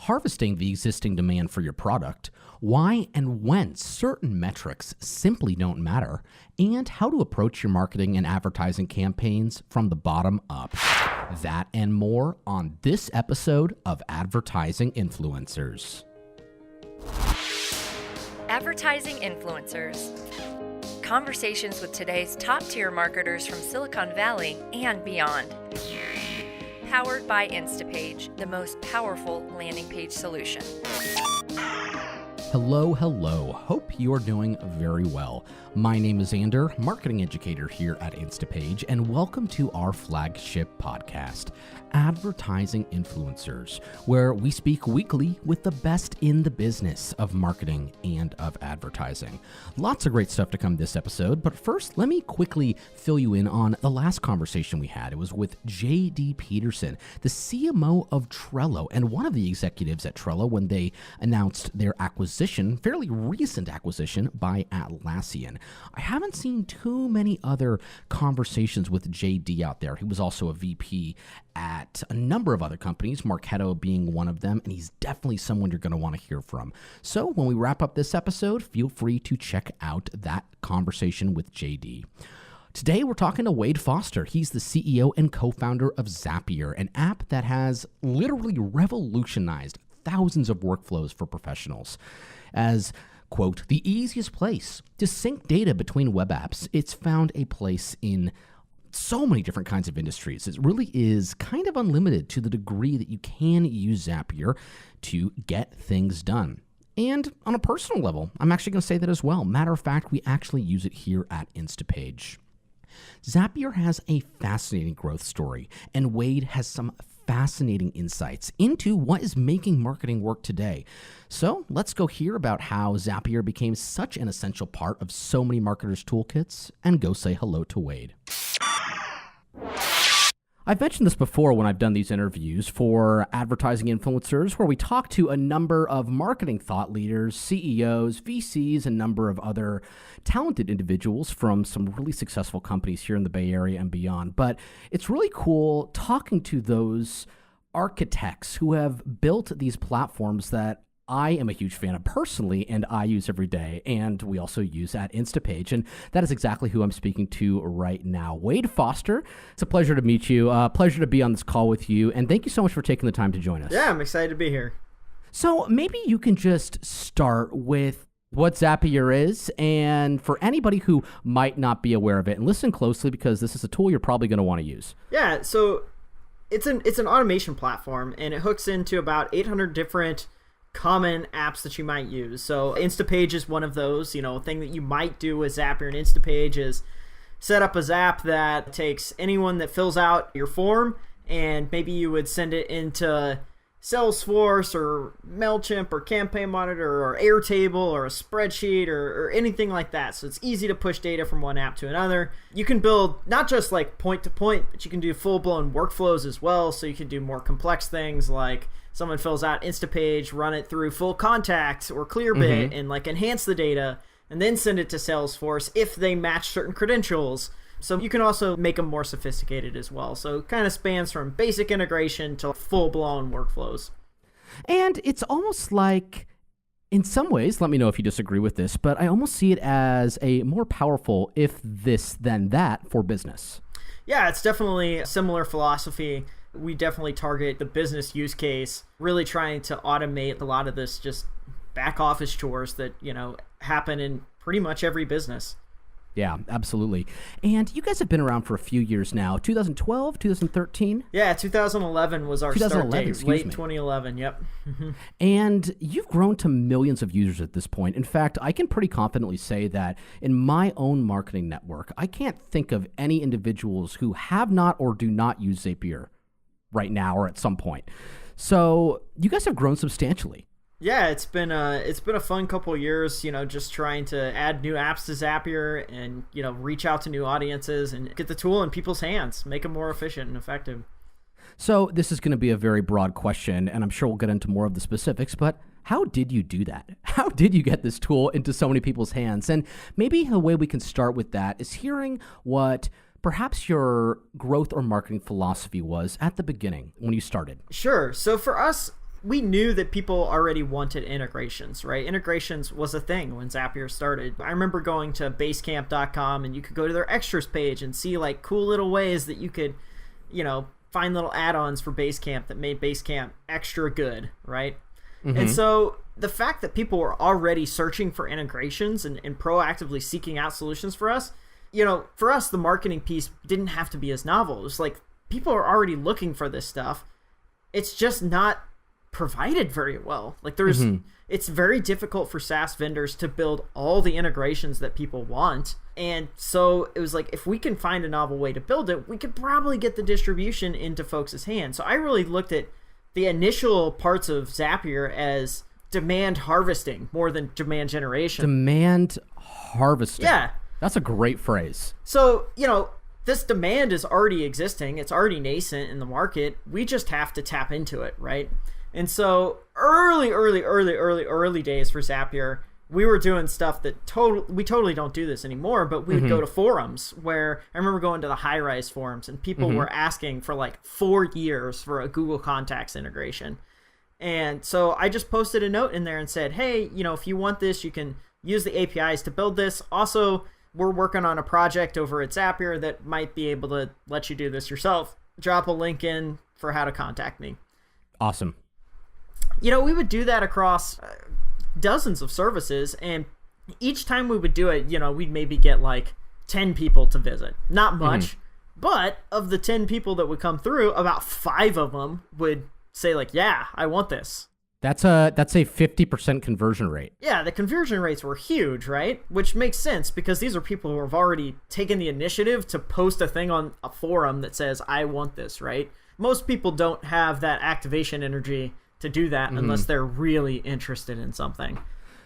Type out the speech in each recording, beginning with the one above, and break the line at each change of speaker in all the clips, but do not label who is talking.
harvesting the existing demand for your product, why and when certain metrics simply don't matter, and how to approach your marketing and advertising campaigns from the bottom up. That and more on this episode of Advertising Influencers.
Advertising Influencers. Conversations with today's top-tier marketers from Silicon Valley and beyond. Powered by Instapage, the most powerful landing page solution.
Hello. Hope you're doing very well. My name is Ander, marketing educator here at Instapage, and welcome to our flagship podcast, Advertising Influencers, where we speak weekly with the best in the business of marketing and of advertising. Lots of great stuff to come this episode, but first, let me quickly fill you in on the last conversation we had. It was with J.D. Peterson, the CMO of Trello, and one of the executives at Trello when they announced their acquisition, fairly recent acquisition by Atlassian. I haven't seen too many other conversations with JD out there. He was also a VP at a number of other companies, Marketo being one of them, and he's definitely someone you're going to want to hear from. So when we wrap up this episode, feel free to check out that conversation with JD. Today, we're talking to Wade Foster. He's the CEO and co-founder of Zapier, an app that has literally revolutionized thousands of workflows for professionals. As quote, the easiest place to sync data between web apps, it's found a place in so many different kinds of industries. It really is kind of unlimited to the degree that you can use Zapier to get things done. And on a personal level, I'm actually going to say that as well. Matter of fact, we actually use it here at Instapage. Zapier has a fascinating growth story, and Wade has some fascinating insights into what is making marketing work today. So let's go hear about how Zapier became such an essential part of so many marketers' toolkits and go say hello to Wade. I've mentioned this before when I've done these interviews for Advertising Influencers, where we talk to a number of marketing thought leaders, CEOs, VCs, a number of other talented individuals from some really successful companies here in the Bay Area and beyond. But it's really cool talking to those architects who have built these platforms that I am a huge fan of personally, and I use every day, and we also use at Instapage, and that is exactly who I'm speaking to right now. Wade Foster, it's a pleasure to meet you, pleasure to be on this call with you, and thank you so much for taking the time to join us.
Yeah, I'm excited to be here.
So maybe you can just start with what Zapier is, and for anybody who might not be aware of it, and listen closely because this is a tool you're probably going to want to use.
Yeah, so it's an automation platform, and it hooks into about 800 different common apps that you might use. So Instapage is one of those. A thing that you might do with Zapier and Instapage is set up a Zap that takes anyone that fills out your form, and maybe you would send it into Salesforce or MailChimp or Campaign Monitor or Airtable or a spreadsheet or anything like that. So it's easy to push data from one app to another. You can build not just like point to point, but you can do full-blown workflows as well. So you can do more complex things like someone fills out Instapage, run it through Full Contact or Clearbit and like enhance the data and then send it to Salesforce if they match certain credentials. So you can also make them more sophisticated as well. So it kind of spans from basic integration to full-blown workflows.
And it's almost like, in some ways, let me know if you disagree with this, but I almost see it as a more powerful if this then that for business.
Yeah, it's definitely a similar philosophy. We definitely target the business use case, really trying to automate a lot of this just back office chores that, happen in pretty much every business.
Yeah, absolutely. And you guys have been around for a few years now. 2012, 2013?
Yeah, 2011 was our start date. Late 2011, yep.
And you've grown to millions of users at this point. In fact, I can pretty confidently say that in my own marketing network, I can't think of any individuals who have not or do not use Zapier right now or at some point. So you guys have grown substantially.
Yeah, it's been a fun couple of years, just trying to add new apps to Zapier and, reach out to new audiences and get the tool in people's hands, make it more efficient and effective.
So this is going to be a very broad question, and I'm sure we'll get into more of the specifics, but how did you do that? How did you get this tool into so many people's hands? And maybe a way we can start with that is hearing what perhaps your growth or marketing philosophy was at the beginning when you started.
Sure. So for us, we knew that people already wanted integrations, right? Integrations was a thing when Zapier started. I remember going to basecamp.com and you could go to their extras page and see like cool little ways that you could, find little add-ons for Basecamp that made Basecamp extra good, right? And so the fact that people were already searching for integrations and proactively seeking out solutions for us, for us, the marketing piece didn't have to be as novel. It was like people are already looking for this stuff. It's just not provided very well. Like it's very difficult for SaaS vendors to build all the integrations that people want. And so it was like, if we can find a novel way to build it, we could probably get the distribution into folks' hands. So I really looked at the initial parts of Zapier as demand harvesting more than demand generation.
Demand harvesting.
Yeah.
That's a great phrase.
So, this demand is already existing. It's already nascent in the market. We just have to tap into it, right? And so early days for Zapier, we were doing stuff that we totally don't do this anymore, but we would go to forums where I remember going to the high-rise forums and people were asking for like 4 years for a Google Contacts integration. And so I just posted a note in there and said, hey, if you want this, you can use the APIs to build this. Also, we're working on a project over at Zapier that might be able to let you do this yourself. Drop a link in for how to contact me.
Awesome.
We would do that across dozens of services, and each time we would do it, we'd maybe get like 10 people to visit. Not much, but of the 10 people that would come through, about 5 of them would say like, yeah, I want this.
That's a 50% conversion rate.
Yeah, the conversion rates were huge, right? Which makes sense because these are people who have already taken the initiative to post a thing on a forum that says, I want this, right? Most people don't have that activation energy to do that unless they're really interested in something.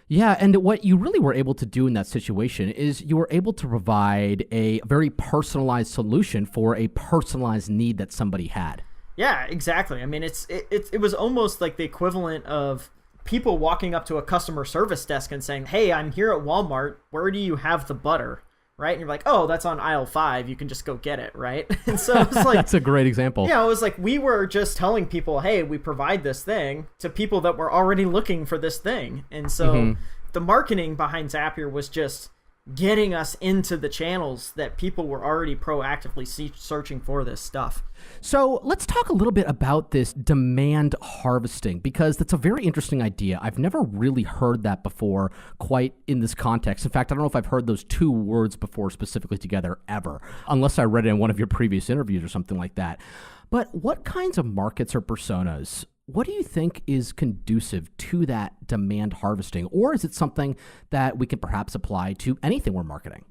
Yeah, and what you really were able to do in that situation is you were able to provide a very personalized solution for a personalized need that somebody had.
Yeah, exactly. I mean, it was almost like the equivalent of people walking up to a customer service desk and saying, hey, I'm here at Walmart. Where do you have the butter? Right? And you're like, oh, that's on aisle 5. You can just go get it, right? And so it's like...
That's a great example.
Yeah, it was like we were just telling people, hey, we provide this thing to people that were already looking for this thing. And so the marketing behind Zapier was just getting us into the channels that people were already proactively searching for this stuff.
So let's talk a little bit about this demand harvesting, because that's a very interesting idea. I've never really heard that before quite in this context. In fact, I don't know if I've heard those 2 words before specifically together ever, unless I read it in one of your previous interviews or something like that. But what kinds of markets or personas, what do you think is conducive to that demand harvesting? Or is it something that we can perhaps apply to anything we're marketing?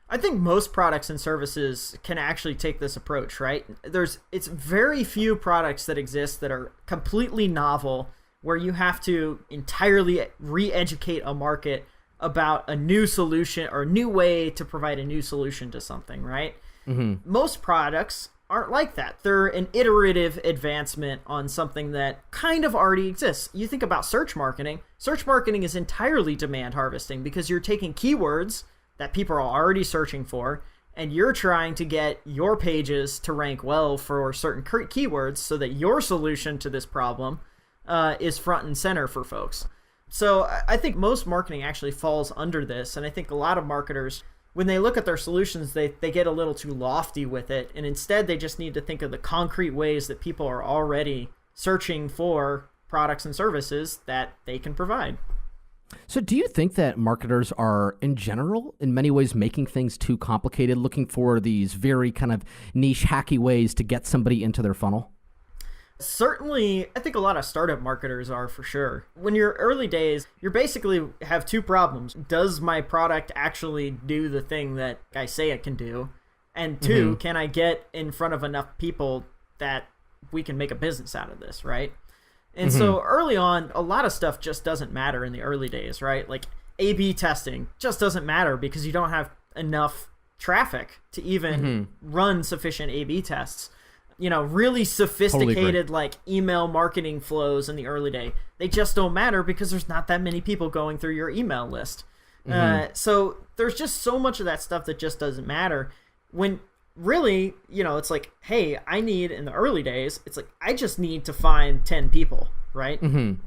I think most products and services can actually take this approach, right? It's very few products that exist that are completely novel, where you have to entirely re-educate a market about a new solution or a new way to provide a new solution to something, right? Most products aren't like that. They're an iterative advancement on something that kind of already exists. You think about search marketing. Search marketing is entirely demand harvesting because you're taking keywords that people are already searching for, and you're trying to get your pages to rank well for certain keywords so that your solution to this problem is front and center for folks. So I think most marketing actually falls under this, and I think a lot of marketers, when they look at their solutions, they get a little too lofty with it, and instead they just need to think of the concrete ways that people are already searching for products and services that they can provide.
So do you think that marketers are, in general, in many ways making things too complicated, looking for these very kind of niche, hacky ways to get somebody into their funnel?
Certainly, I think a lot of startup marketers are, for sure. When you're early days, you basically have 2 problems. Does my product actually do the thing that I say it can do? And 2, can I get in front of enough people that we can make a business out of this, right? And so early on, a lot of stuff just doesn't matter in the early days, right? Like A/B testing just doesn't matter because you don't have enough traffic to even run sufficient A/B tests. Really sophisticated like email marketing flows in the early day, they just don't matter because there's not that many people going through your email list. So there's just so much of that stuff that just doesn't matter. When really, it's like, hey, I need, in the early days, it's like, I just need to find 10 people, right?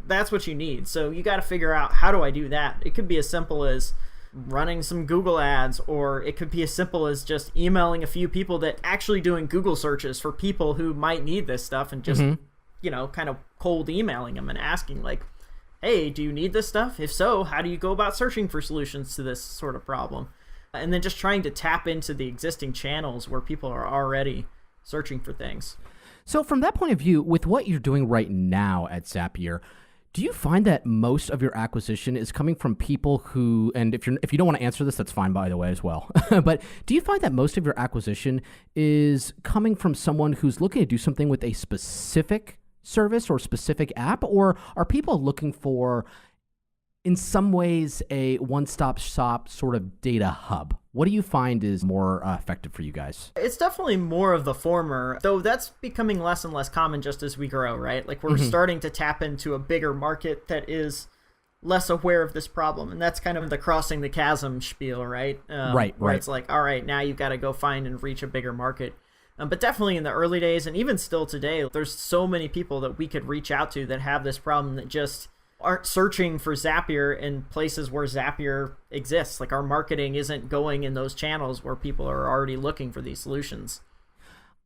That's what you need. So you got to figure out, how do I do that? It could be as simple as running some Google ads, or it could be as simple as just emailing a few people that actually doing Google searches for people who might need this stuff, and just, kind of cold emailing them and asking like, hey, do you need this stuff? If so, how do you go about searching for solutions to this sort of problem? And then just trying to tap into the existing channels where people are already searching for things.
So from that point of view, with what you're doing right now at Zapier, do you find that most of your acquisition is coming from people who, and if you don't want to answer this, that's fine, by the way, as well. But do you find that most of your acquisition is coming from someone who's looking to do something with a specific service or specific app, or are people looking for, in some ways, a one-stop shop sort of data hub? What do you find is more effective for you guys?
It's definitely more of the former, though that's becoming less and less common just as we grow, right? Like we're starting to tap into a bigger market that is less aware of this problem. And that's kind of the crossing the chasm spiel, right?
Right.
Where it's like, all right, now you've got to go find and reach a bigger market. But definitely in the early days, and even still today, there's so many people that we could reach out to that have this problem that just aren't searching for Zapier in places where Zapier exists. Like our marketing isn't going in those channels where people are already looking for these solutions.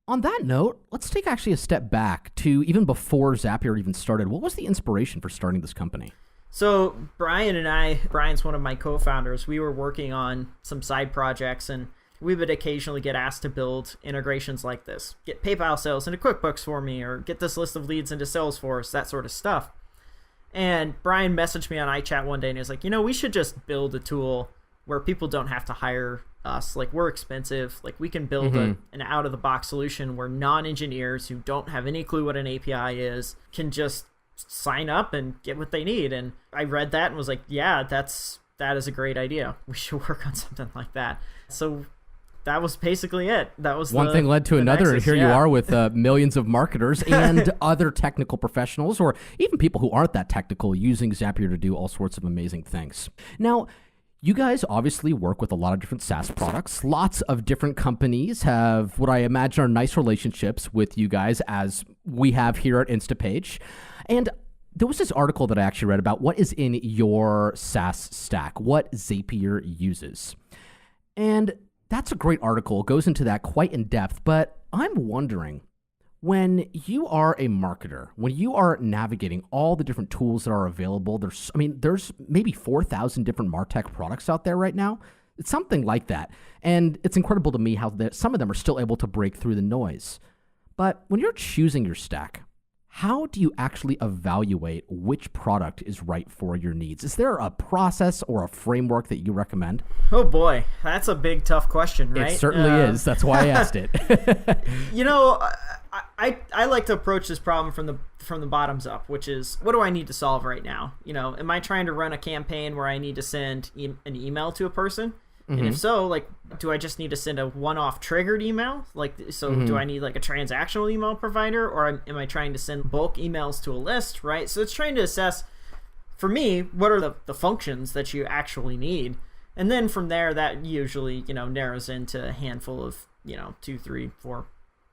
On that note, let's take actually a step back to even before Zapier even started. What was the inspiration for starting this company?
So Brian's one of my co-founders. We were working on some side projects, and we would occasionally get asked to build integrations like this. Get PayPal sales into QuickBooks for me, or get this list of leads into Salesforce, that sort of stuff. And Brian messaged me on iChat one day, and he was like, we should just build a tool where people don't have to hire us. Like, we're expensive. Like, we can build an out-of-the-box solution where non-engineers who don't have any clue what an API is can just sign up and get what they need. And I read that and was like, yeah, that is a great idea. We should work on something like that. So that was basically it. That was
one thing led to another,
nexus,
and here you are with millions of marketers and other technical professionals, or even people who aren't that technical, using Zapier to do all sorts of amazing things. Now, you guys obviously work with a lot of different SaaS products. Lots of different companies have what I imagine are nice relationships with you guys, as we have here at Instapage. And there was this article that I actually read about what is in your SaaS stack, what Zapier uses. And that's a great article. It goes into that quite in depth, but I'm wondering, when you are a marketer, when you are navigating all the different tools that are available, there's maybe 4,000 different MarTech products out there right now. It's something like that. And it's incredible to me how some of them are still able to break through the noise. But when you're choosing your stack, how do you actually evaluate which product is right for your needs? Is there a process or a framework that you recommend?
Oh boy, that's a big, tough question, right?
It certainly is. That's why I asked it.
I like to approach this problem from the bottoms up, which is, what do I need to solve right now? Am I trying to run a campaign where I need to send an email to a person? And if so, like, do I just need to send a one-off triggered email? Do I need like a transactional email provider, or am I trying to send bulk emails to a list, right? So it's trying to assess, for me, what are the functions that you actually need. And then from there, that usually, narrows into a handful of, 2, 3, 4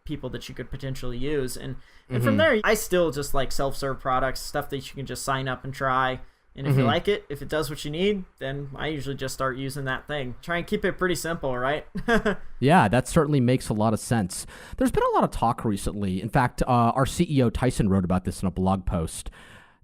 people that you could potentially use. And from there, I still just like self-serve products, stuff that you can just sign up and try. And if you like it, if it does what you need, then I usually just start using that thing. Try and keep it pretty simple, right?
Yeah, that certainly makes a lot of sense. There's been a lot of talk recently. In fact, our CEO, Tyson, wrote about this in a blog post.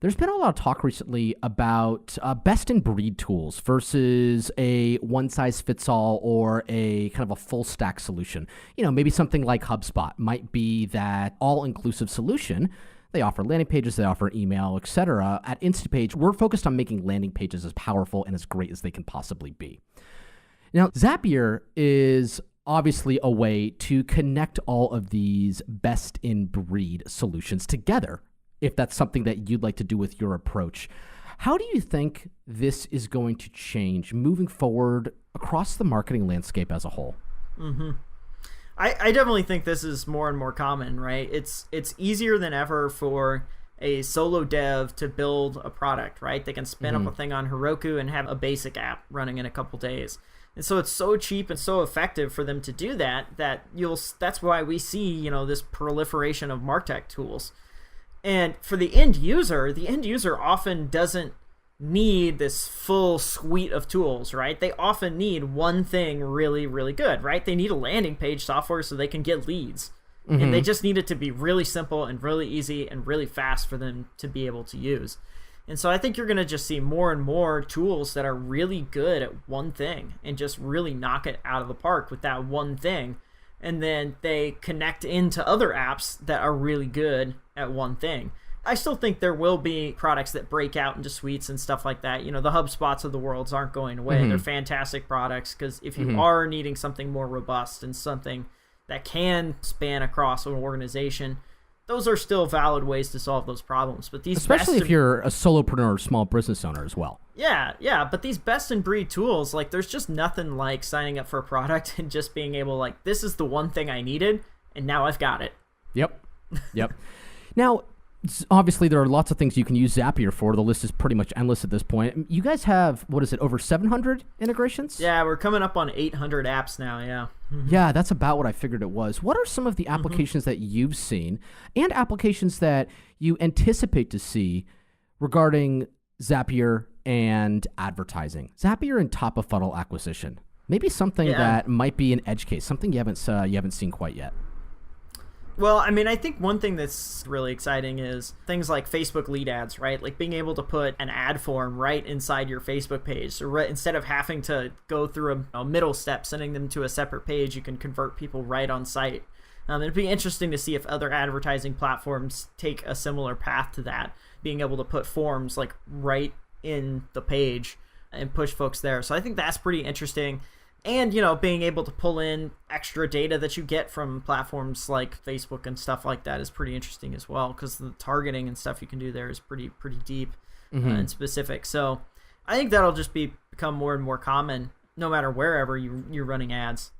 There's been a lot of talk recently about best-in-breed tools versus a one-size-fits-all or a kind of a full-stack solution. Maybe something like HubSpot might be that all-inclusive solution. They offer landing pages, they offer email, etc. At Instapage, we're focused on making landing pages as powerful and as great as they can possibly be. Now, Zapier is obviously a way to connect all of these best-in-breed solutions together, if that's something that you'd like to do with your approach. How do you think this is going to change moving forward across the marketing landscape as a whole?
I definitely think this is more and more common, right? It's easier than ever for a solo dev to build a product, right? They can spin up a thing on Heroku and have a basic app running in a couple days. And so it's so cheap and so effective for them to do that that's why we see, this proliferation of MarTech tools. And for the end user often doesn't need this full suite of tools, right? They often need one thing really, really good, right? They need a landing page software so they can get leads. And they just need it to be really simple and really easy and really fast for them to be able to use. And so I think you're going to just see more and more tools that are really good at one thing and just really knock it out of the park with that one thing. And then they connect into other apps that are really good at one thing. I still think there will be products that break out into suites and stuff like that. You know, the HubSpots of the world aren't going away. They're fantastic products because if you are needing something more robust and something that can span across an organization, those are still valid ways to solve those problems. But these
especially if you're a solopreneur or small business owner as well.
Yeah. But these best in breed tools, like there's just nothing like signing up for a product and just being able like, this is the one thing I needed and now I've got it.
Yep. Now, obviously there are lots of things you can use Zapier for. The list is pretty much endless at this point. You guys have, what is it, over 700 integrations?
Yeah, we're coming up on 800 apps now, yeah.
Yeah, that's about what I figured it was. What are some of the applications that you've seen and applications that you anticipate to see regarding Zapier and advertising? Zapier and top of funnel acquisition. Maybe something that might be an edge case, something you haven't seen quite yet.
Well, I mean, I think one thing that's really exciting is things like Facebook lead ads, right? Like being able to put an ad form right inside your Facebook page. So instead of having to go through a middle step, sending them to a separate page, you can convert people right on site. It'd be interesting to see if other advertising platforms take a similar path to that, being able to put forms like right in the page and push folks there. So I think that's pretty interesting. And, you know, being able to pull in extra data that you get from platforms like Facebook and stuff like that is pretty interesting as well, because the targeting and stuff you can do there is pretty deep and specific. So I think that'll just become more and more common no matter wherever you're running ads.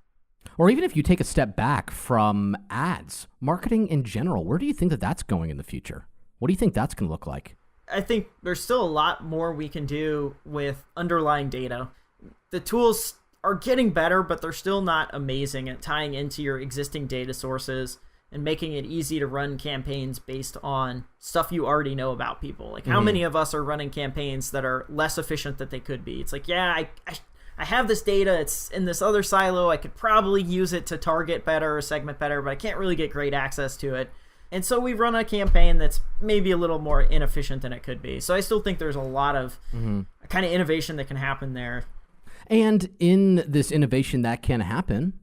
Or even if you take a step back from ads, marketing in general, where do you think that that's going in the future? What do you think that's going to look like?
I think there's still a lot more we can do with underlying data. The tools are getting better, but they're still not amazing at tying into your existing data sources and making it easy to run campaigns based on stuff you already know about people. Like how many of us are running campaigns that are less efficient than they could be? It's like, yeah, I have this data, it's in this other silo, I could probably use it to target better or segment better, but I can't really get great access to it. And so we run a campaign that's maybe a little more inefficient than it could be. So I still think there's a lot of kind of innovation that can happen there.
And in this innovation that can happen,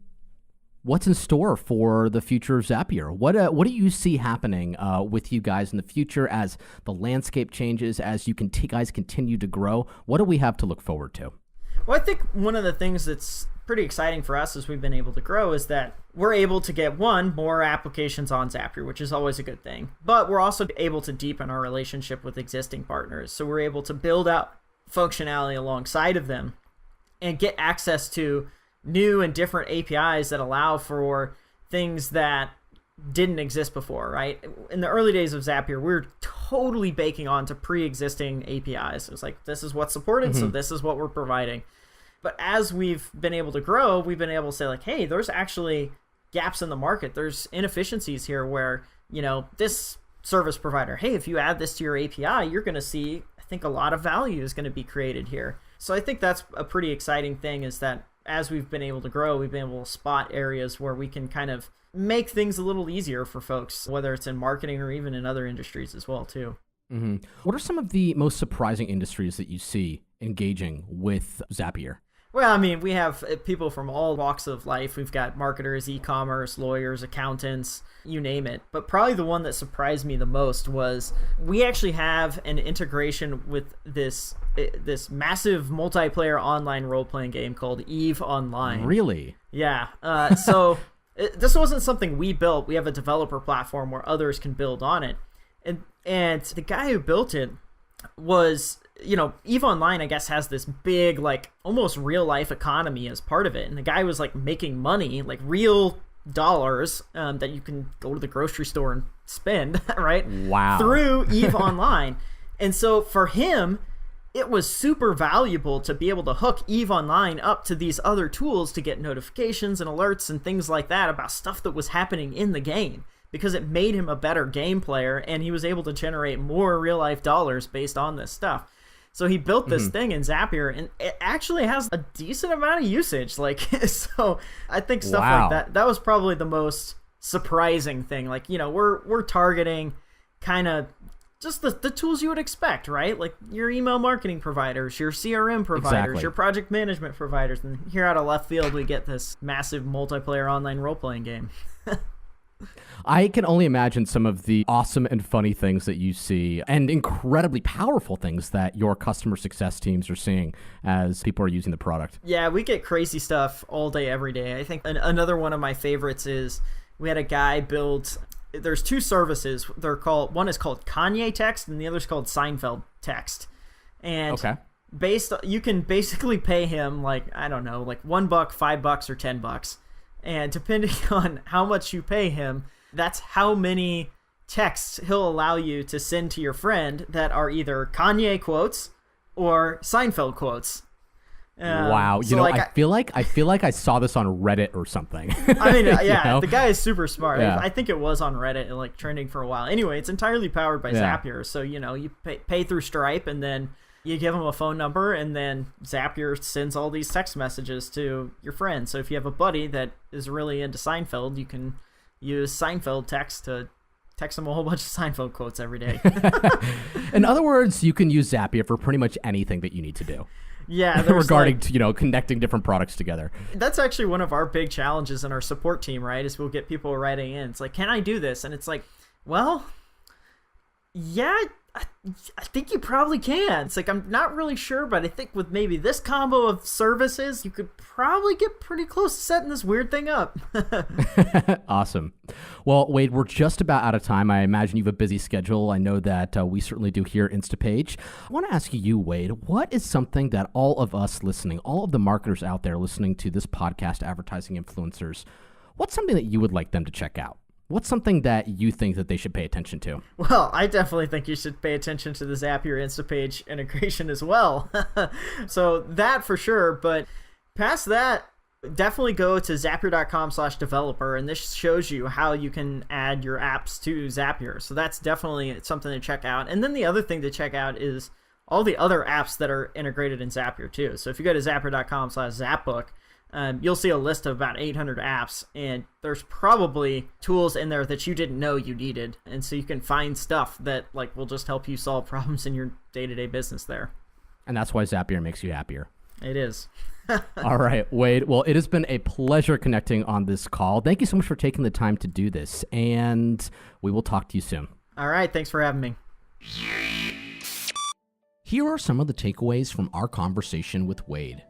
what's in store for the future of Zapier? What do you see happening with you guys in the future as the landscape changes, as you guys continue to grow? What do we have to look forward to?
Well, I think one of the things that's pretty exciting for us as we've been able to grow is that we're able to get, more applications on Zapier, which is always a good thing. But we're also able to deepen our relationship with existing partners. So we're able to build out functionality alongside of them and get access to new and different APIs that allow for things that didn't exist before, right? In the early days of Zapier, we were totally baking onto pre-existing APIs. It was like, this is what's supported, so this is what we're providing. But as we've been able to grow, we've been able to say like, hey, there's actually gaps in the market. There's inefficiencies here where, you know, this service provider, hey, if you add this to your API, you're going to see, I think a lot of value is going to be created here. So I think that's a pretty exciting thing, is that as we've been able to grow, we've been able to spot areas where we can kind of make things a little easier for folks, whether it's in marketing or even in other industries as well, too.
What are some of the most surprising industries that you see engaging with Zapier?
Well, I mean, we have people from all walks of life. We've got marketers, e-commerce, lawyers, accountants, you name it. But probably the one that surprised me the most was we actually have an integration with this massive multiplayer online role-playing game called EVE Online.
Really?
Yeah. So this wasn't something we built. We have a developer platform where others can build on it. And the guy who built it was, you know, EVE Online, I guess, has this big, like, almost real-life economy as part of it. And the guy was, like, making money, like, real dollars that you can go to the grocery store and spend, right?
Wow.
Through EVE Online. And so for him, it was super valuable to be able to hook EVE Online up to these other tools to get notifications and alerts and things like that about stuff that was happening in the game. because it made him a better game player, and he was able to generate more real-life dollars based on this stuff. So he built this thing in Zapier, and it actually has a decent amount of usage. Like, so I think stuff like that was probably the most surprising thing. Like, we're targeting kind of just the tools you would expect, right? Like your email marketing providers, your CRM providers, your project management providers. And here out of left field, we get this massive multiplayer online role-playing game.
I can only imagine some of the awesome and funny things that you see and incredibly powerful things that your customer success teams are seeing as people are using the product.
Yeah, we get crazy stuff all day, every day. I think another one of my favorites is we had a guy build, there's two services. One is called Kanye Text and the other is called Seinfeld Text. And you can basically pay him like, I don't know, like $1, $5 or $10. And depending on how much you pay him, that's how many texts he'll allow you to send to your friend that are either Kanye quotes or Seinfeld quotes.
Wow. I feel like I saw this on Reddit or something.
I mean, yeah, the guy is super smart. Yeah. I think it was on Reddit and like trending for a while. Anyway, it's entirely powered by Zapier. So, you pay through Stripe and then you give them a phone number, and then Zapier sends all these text messages to your friends. So if you have a buddy that is really into Seinfeld, you can use Seinfeld text to text them a whole bunch of Seinfeld quotes every day.
In other words, you can use Zapier for pretty much anything that you need to do.
Yeah,
regarding connecting different products together.
That's actually one of our big challenges in our support team, right? Is we'll get people writing in. It's like, can I do this? And it's like, well, yeah, I think you probably can. It's like, I'm not really sure, but I think with maybe this combo of services, you could probably get pretty close to setting this weird thing up.
Awesome. Well, Wade, we're just about out of time. I imagine you have a busy schedule. I know that we certainly do here at Instapage. I want to ask you, Wade, what is something that all of us listening, all of the marketers out there listening to this podcast, Advertising Influencers, what's something that you would like them to check out? What's something that you think that they should pay attention to?
Well, I definitely think you should pay attention to the Zapier Instapage integration as well. So that for sure. But past that, definitely go to zapier.com/developer, and this shows you how you can add your apps to Zapier. So that's definitely something to check out. And then the other thing to check out is all the other apps that are integrated in Zapier too. So if you go to zapier.com/zapbook, you'll see a list of about 800 apps, and there's probably tools in there that you didn't know you needed. And so you can find stuff that like will just help you solve problems in your day-to-day business there.
And that's why Zapier makes you happier.
It is.
All right, Wade. Well, it has been a pleasure connecting on this call. Thank you so much for taking the time to do this, and we will talk to you soon.
All right. Thanks for having me.
Here are some of the takeaways from our conversation with Wade.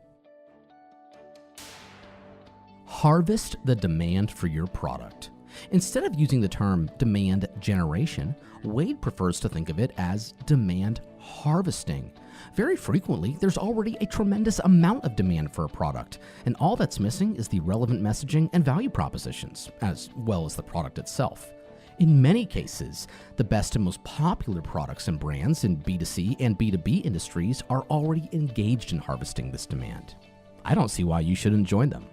Harvest the demand for your product. Instead of using the term demand generation, Wade prefers to think of it as demand harvesting. Very frequently, there's already a tremendous amount of demand for a product, and all that's missing is the relevant messaging and value propositions, as well as the product itself. In many cases, the best and most popular products and brands in B2C and B2B industries are already engaged in harvesting this demand. I don't see why you shouldn't join them.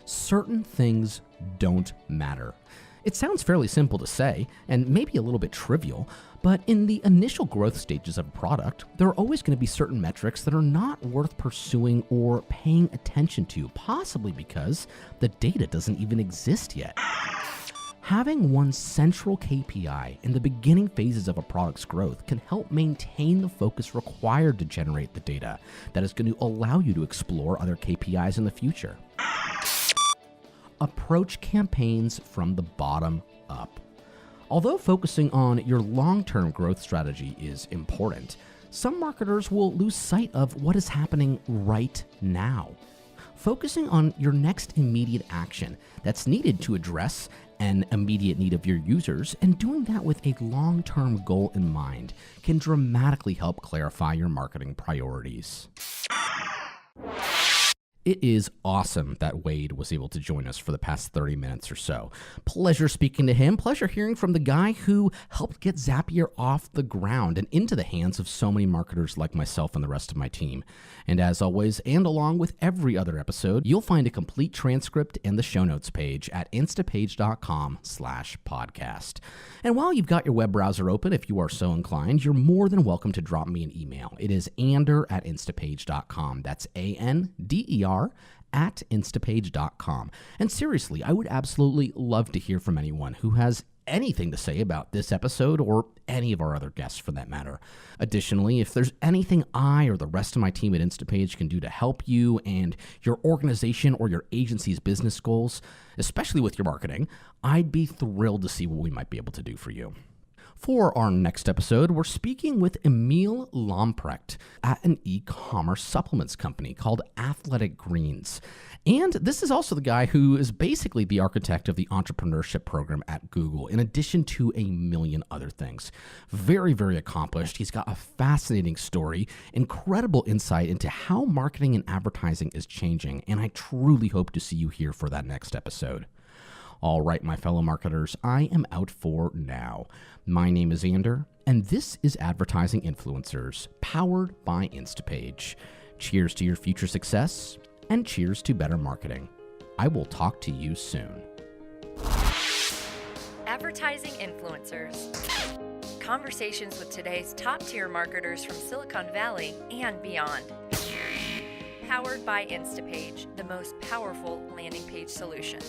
Certain things don't matter. It sounds fairly simple to say, and maybe a little bit trivial, but in the initial growth stages of a product, there are always going to be certain metrics that are not worth pursuing or paying attention to, possibly because the data doesn't even exist yet. Having one central KPI in the beginning phases of a product's growth can help maintain the focus required to generate the data that is going to allow you to explore other KPIs in the future. Approach campaigns from the bottom up. Although focusing on your long-term growth strategy is important, some marketers will lose sight of what is happening right now. Focusing on your next immediate action that's needed to address an immediate need of your users and doing that with a long-term goal in mind can dramatically help clarify your marketing priorities. It is awesome that Wade was able to join us for the past 30 minutes or so. Pleasure speaking to him. Pleasure hearing from the guy who helped get Zapier off the ground and into the hands of so many marketers like myself and the rest of my team. And as always, and along with every other episode, you'll find a complete transcript in the show notes page at instapage.com/podcast. And while you've got your web browser open, if you are so inclined, you're more than welcome to drop me an email. It is ander@instapage.com. That's ANDER at instapage.com. And seriously, I would absolutely love to hear from anyone who has anything to say about this episode or any of our other guests for that matter. Additionally, if there's anything I or the rest of my team at Instapage can do to help you and your organization or your agency's business goals, especially with your marketing, I'd be thrilled to see what we might be able to do for you. For our next episode, we're speaking with Emil Lamprecht at an e-commerce supplements company called Athletic Greens. And this is also the guy who is basically the architect of the entrepreneurship program at Google, in addition to a million other things. Very, very accomplished. He's got a fascinating story, incredible insight into how marketing and advertising is changing, and I truly hope to see you here for that next episode. All right, my fellow marketers, I am out for now. My name is Ander, and this is Advertising Influencers, powered by Instapage. Cheers to your future success, and cheers to better marketing. I will talk to you soon.
Advertising Influencers. Conversations with today's top-tier marketers from Silicon Valley and beyond. Powered by Instapage, the most powerful landing page solution.